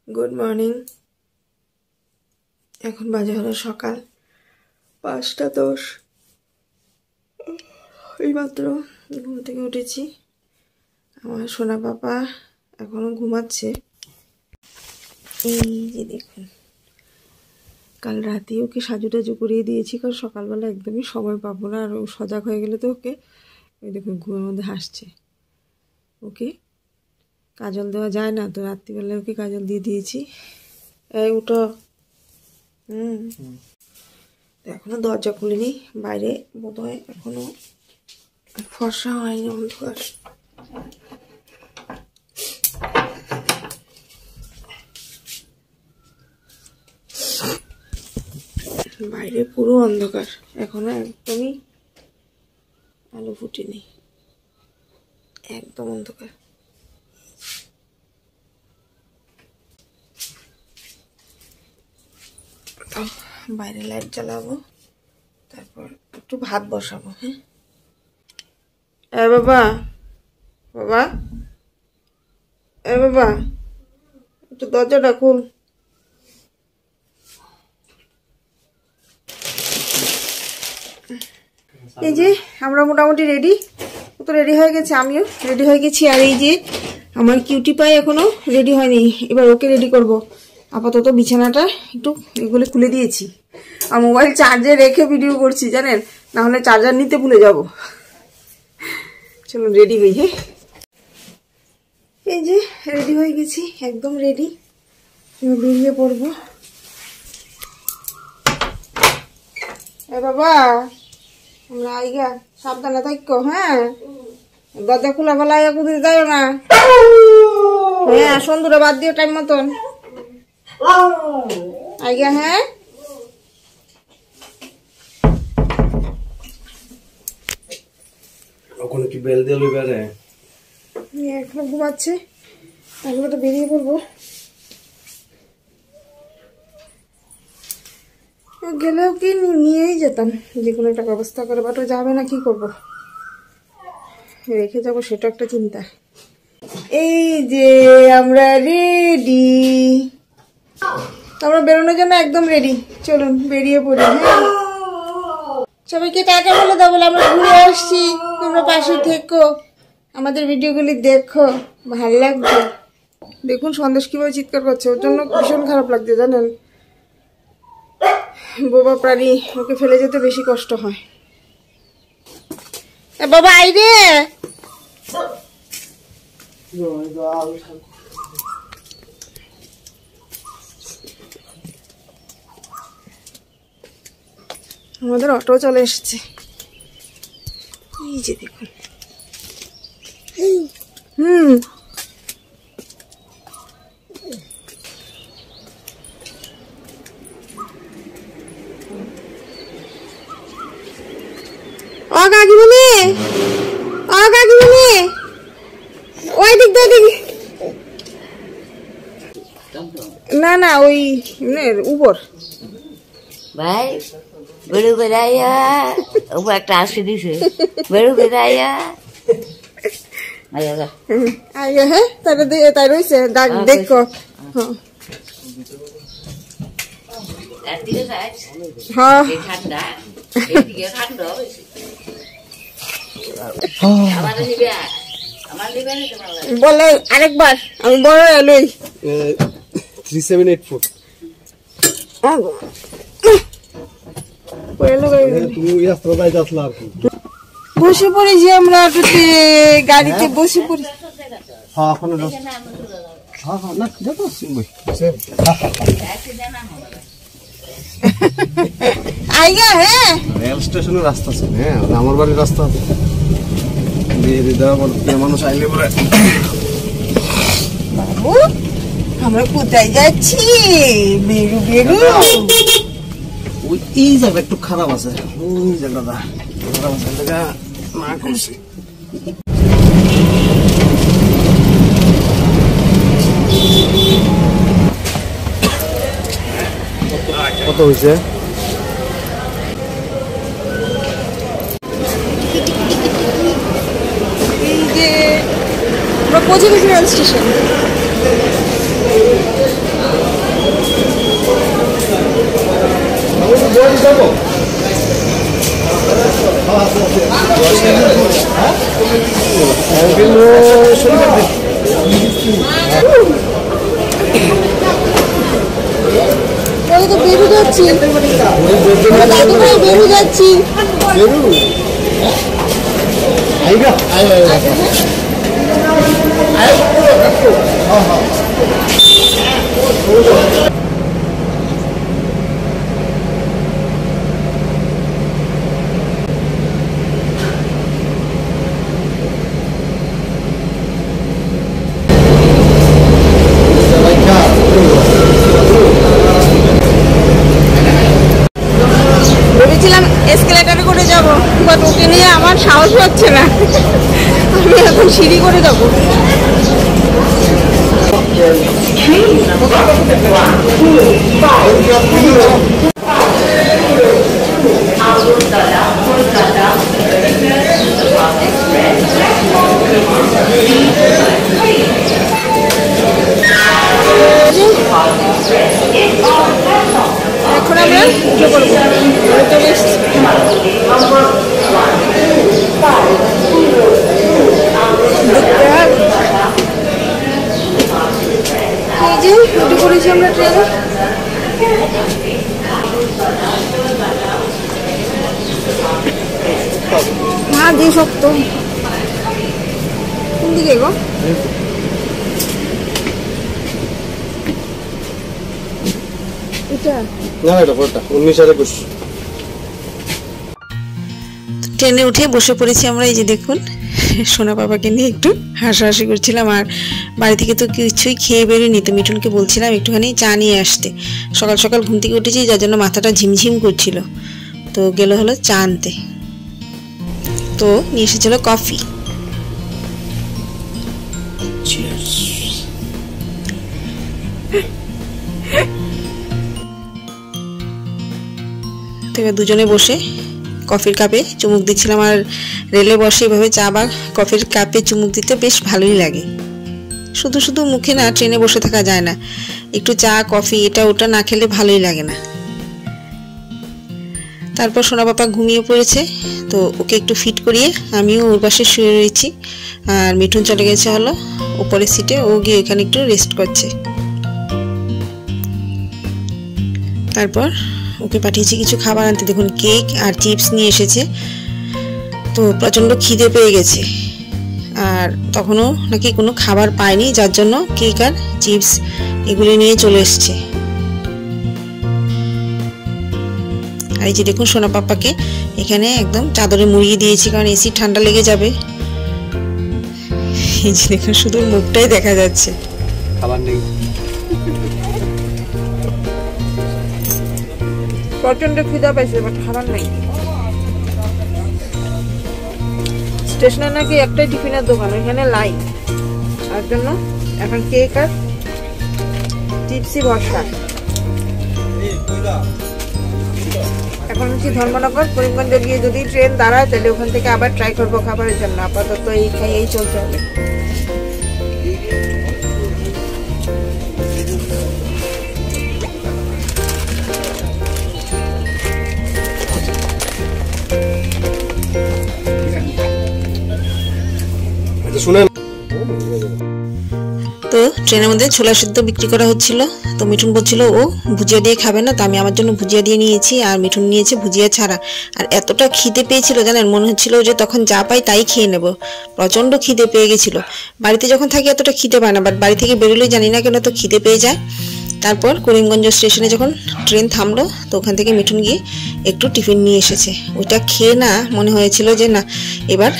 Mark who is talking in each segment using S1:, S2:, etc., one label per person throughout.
S1: Good morning. এখন বাজে হলো সকাল 5:10। এইমাত্র ঘুম থেকে উঠেছি। আমার সোনা পাপা এখনো ঘুমাচ্ছে। এই যে দেখুন, কাল রাতে ওকে সাজুটাজু করিয়ে দিয়েছি, কারণ সকালবেলা একদমই সময় পাবো না। আর ও সজাগ হয়ে গেলে তো ওকে, ওই দেখুন ঘুমের মধ্যে হাসছে। ওকে কাজল দেওয়া যায় না, তো রাত্রিবেলায় ওকে কাজল দিয়ে দিয়েছি। এই উঠো। এখনো দরজা খুলিনি, বাইরে বোধহয় এখনো ফর্সা হয়নি, অন্ধকার। বাইরে পুরো অন্ধকার, এখনো একদমই আলো ফুটেনি, একদম অন্ধকার। বাইরে লাইট জ্বালাবো, তারপর একটু ভাত বসাবো। হ্যাঁ বাবা, বাবা, বাবা, একটু দরজাটা খুল। এই যে আমরা মোটামুটি রেডি, ও তো রেডি হয়ে গেছে, আমিও রেডি হয়ে গেছি। আর এই যে আমার কিউটি পাই এখনো রেডি হয়নি, এবার ওকে রেডি করব। আপাতত বিছানাটা একটু এগুলো খুলে দিয়েছি, আর মোবাইল চার্জে রেখে ভিডিও করছি জানেন, না হলে চার্জার নিতে ভুলে যাব। চলুন রেডি হই। হ্যাঁ এই যে রেডি হয়ে গেছি, একদম রেডি, বেরিয়ে পড়বো। বাবা আমরা আইগা, সাবধানে থাকো। হ্যাঁ দরজা খোলা ফেলা আইয়া কুদিতে যাও না। হ্যাঁ সন্ধ্যা বাদ দিও টাইম মতন আইগা। হ্যাঁ
S2: ওখানে কি বেল দিয়ে লইবা রে?
S1: এখনো ঘুমাচ্ছে, তারপরে তো বেরিয়ে পড়বো। গেলেও কি নিয়েই যেতাম, যে কোনো একটা ব্যবস্থা করে, বাট ও যাবে না, কি করবো, রেখে যাবো সেটা একটা চিন্তা। এই যে আমরা রেডি, আমরা বেরোনোর জন্য একদম রেডি। চলুন বেরিয়ে পড়ি। হ্যাঁ সবাইকে টাটা বলে দাও, বলে আমরা ঘুরে আসছি, তোমরা পাশে থেকো, আমাদের ভিডিওগুলি দেখো, ভালো লাগবে। দেখুন সন্দেশ কিভাবে চিৎকার করছে, ওর জন্য ভীষণ খারাপ লাগছে জানেন। বোবা প্রাণী, ওকে ফেলে যেতে বেশি কষ্ট হয়। বাবা আই রে, আমাদের অটো চলে এসেছে। এই যে দেখুন, ও কাকিমণি, ও কাকিমণি, ওই দিক দিয়ে দিক, না না ওই উপর
S3: ভাই বেড়ু বেড়াইয়া ও একটা আসি দিছে, বেড়ু বেড়াইয়া
S1: আইয়া। হ্যাঁ তাই রয়েছে দাগ, দেখো। হ্যাঁ বলে আরেকবার, আমি বড় এলোই
S2: 3784
S1: বসে পড়ি যে আমরা অটোতে, গাড়িতে বসে পড়ি। আইগা। হ্যাঁ
S2: রেল স্টেশনের রাস্তা আছে, হ্যাঁ আমার বাড়ির রাস্তা আছে, মানুষ আইলে পরে।
S1: বাবু আমরা কোথায় যাচ্ছি? বেরু বেরু,
S2: ওই এই জায়গা একটু খারাপ আছে, ওই জায়গাটা খারাপ আছে, জায়গা না করছি। কত হয়েছে?
S1: এই যে আমরা পৌঁছে গেছি রেল স্টেশন। যাচ্ছি, দাদু ভাই বেরু যাচ্ছি। ভেবেছিলাম এসকেলেটারে করে যাব, বাট ওকে নিয়ে আমার সাহস হচ্ছে না। আমি এখন সিঁড়ি করে যাবো। এখন আমরা উঠে পড়বো। চলে এসছি। এই যে উঠে পড়েছি আমরা ট্রেনে। হ্যাঁ যে শক্ত। কোন দিকে গো? ট্রেনে উঠে বসে পড়েছি আমরা। এই যে দেখুন, সোনা বাবাকে নিয়ে একটু হাসাহাসি করছিলাম। আর বাড়ি থেকে তো কিছুই খেয়ে বেরোয়নি, তো মিঠুনকে বলছিলাম একটুখানি চা নিয়ে আসতে। সকাল সকাল ঘুম থেকে উঠেছি, যার জন্য মাথাটা ঝিমঝিম করছিল, তো গেল হলো চা আনতে। তো নিয়ে এসেছিল কফি। তো এবার দুজনে বসে কফির কাপে চুমুক দিচ্ছিলাম। আর রেলে বসে এভাবে চা বা কফির কাপে চুমুক দিতে বেশ ভালোই লাগে। শুধু শুধু মুখে না ট্রেনে বসে থাকা যায় না, একটু চা কফি এটা ওটা না খেলে ভালোই লাগে না। তারপর সোনা বাবা ঘুমিয়ে পড়েছে, তো ওকে একটু ফিট করিয়ে আমিও ওর পাশে শুয়ে রয়েছি। আর মিঠুন চলে গেছে হলো উপরের সিটে, ও গিয়ে এখানে একটু রেস্ট করছে। তারপর ওকে পাঠিয়েছি কিছু খাবার আনতে। দেখুন কেক আর চিপস নিয়ে এসেছে। তো প্রচণ্ড খিদে পেয়ে গেছে, আর তখনও নাকি কোনো খাবার পায়নি, যার জন্য কেক আর চিপস এগুলি নিয়ে চলে এসছে। আর এই যে দেখুন সোনা পাপাকে এখানে একদম চাদরে মুড়িয়ে দিয়েছি, কারণ এসি ঠান্ডা লেগে যাবে। এই যে দেখুন শুধু মুখটাই দেখা যাচ্ছে,
S2: খাবার নেই।
S1: প্রচন্ড খিদা পাইছে, বাট খাবার নাই। স্টেশনে নাকি একটাই টিফিনের দোকান, ওইখানে লাইন, তার জন্য এখন কেক আর চিপসি ভরসা। এখন হচ্ছে ধর্মনগর করিমগঞ্জে গিয়ে যদি ট্রেন দাঁড়ায়, তাহলে ওখান থেকে আবার ট্রাই করবো খাবারের জন্য। আপাতত এই খাইয়েই চলতে হবে।
S2: শুনেন,
S1: তো ট্রেনের মধ্যে ছোলা সিদ্ধ বিক্রি করা হচ্ছিল। তো মিঠুন বলছিল ও ভুজিয়া দিয়ে খাবে না, তো আমি আমার জন্য ভুজিয়া দিয়ে নিয়েছি, আর মিঠুন নিয়েছে ভুজিয়া ছাড়া। আর এতটা খিদে পেয়েছিল জানেন, মনে হচ্ছিল যে তখন যা পাই তাই খেয়ে নেব। প্রচণ্ড খিদে পেয়ে গেছিল। বাড়িতে যখন থাকি এতটা খিদে পায় না, বাট বাড়ি থেকে বেরোলেই জানি না কেন তো খিদে পেয়ে যায়। তারপর করিমগঞ্জ স্টেশনে যখন ট্রেন থামলো, তো ওখান থেকে মিঠুন গিয়ে একটু টিফিন নিয়ে এসেছে। ওইটা খেয়ে না মনে হয়েছিল যে না এবার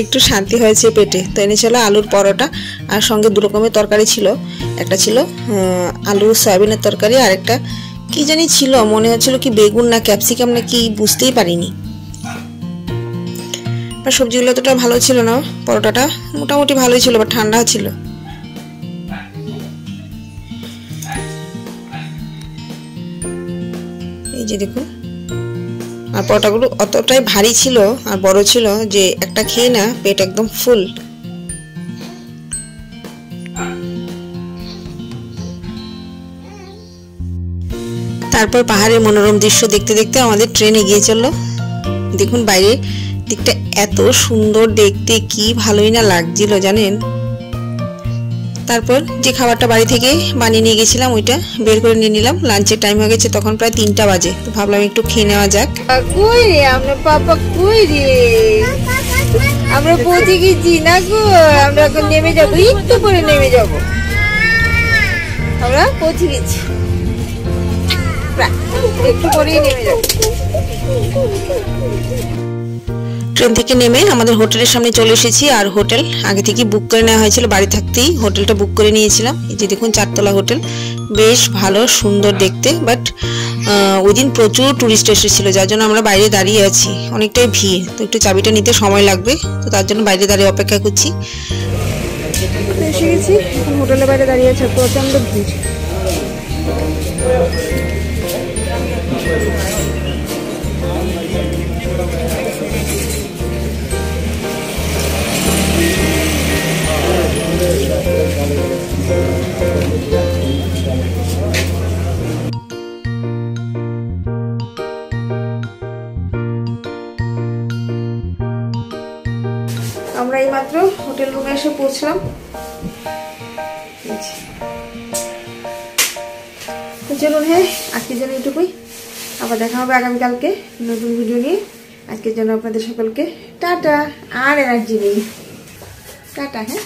S1: একটু শান্তি হয়েছে পেটে। তো এনেছিল আলুর পরোটা, আর সঙ্গে দু রকমের তরকারি ছিল। একটা ছিল আলু সয়াবিনের তরকারি, আর একটা কি জানি ছিল, মনে হচ্ছিল কি বেগুন না ক্যাপসিকাম না কি, বুঝতেই পারিনি। আর সবজিগুলো অতটা ভালো ছিল না, পরোটাটা মোটামুটি ভালোই ছিল, বাট ঠান্ডা ছিল। এই যে দেখুন, আর পরোটাগুলো অতটাই ভারী ছিল আর বড় ছিল যে একটা খেয়ে না পেট একদম ফুল। তারপর পাহাড়ের মনোরম দৃশ্য দেখতে দেখতে আমাদের ট্রেন এগিয়ে চললো। দেখুন বাইরের দিকটা এত সুন্দর দেখতে, কি ভালোই না লাগছিল জানেন। তারপর যে খাবারটা বাড়ি থেকে বানিয়ে নিয়ে গেছিলাম ওইটা বের করে নিয়ে নিলাম। লাঞ্চের টাইম হয়ে গেছে, তখন প্রায় 3টা বাজে, তো ভাবলাম একটু খেয়ে নেওয়া যাক। কই রে আমরা পাপা, কই রে আমরা পৌঁছে গেছি না গো, আমরা এখন নেমে যাবো, একটু পরে নেমে যাবো, আমরা পৌঁছে গেছি, একটু পরেই নেমে যাবো। ট্রেন থেকে নেমে আমাদের হোটেলের সামনে চলে এসেছি। আর হোটেল আগে থেকে বুক করে নেওয়া হয়েছিল, বাড়ি থাকতেই হোটেলটা বুক করে নিয়েছিলাম। এই যে দেখুন 4তলা হোটেল, বেশ ভালো সুন্দর দেখতে। বাট ওই দিন প্রচুর টুরিস্ট এসেছিল, যার জন্য আমরা বাইরে দাঁড়িয়ে আছি, অনেকটাই ভিড়, তো একটু চাবিটা নিতে সময় লাগবে, তো তার জন্য বাইরে দাঁড়িয়ে অপেক্ষা করছি। এসে গেছি, এখন হোটেলের বাইরে দাঁড়িয়ে আছে, প্রচন্ড ভিড়। আমরা এইমাত্র হোটেল রুমে এসে পৌঁছলাম। চলুন, হ্যাঁ আজকের জন্য এইটুকুই, আবার দেখা হবে আগামীকালকে নতুন ভিডিও নিয়ে। আজকের জন্য আপনাদের সকলকে টাটা। আর এনার্জি নেই, টাটা। হ্যাঁ।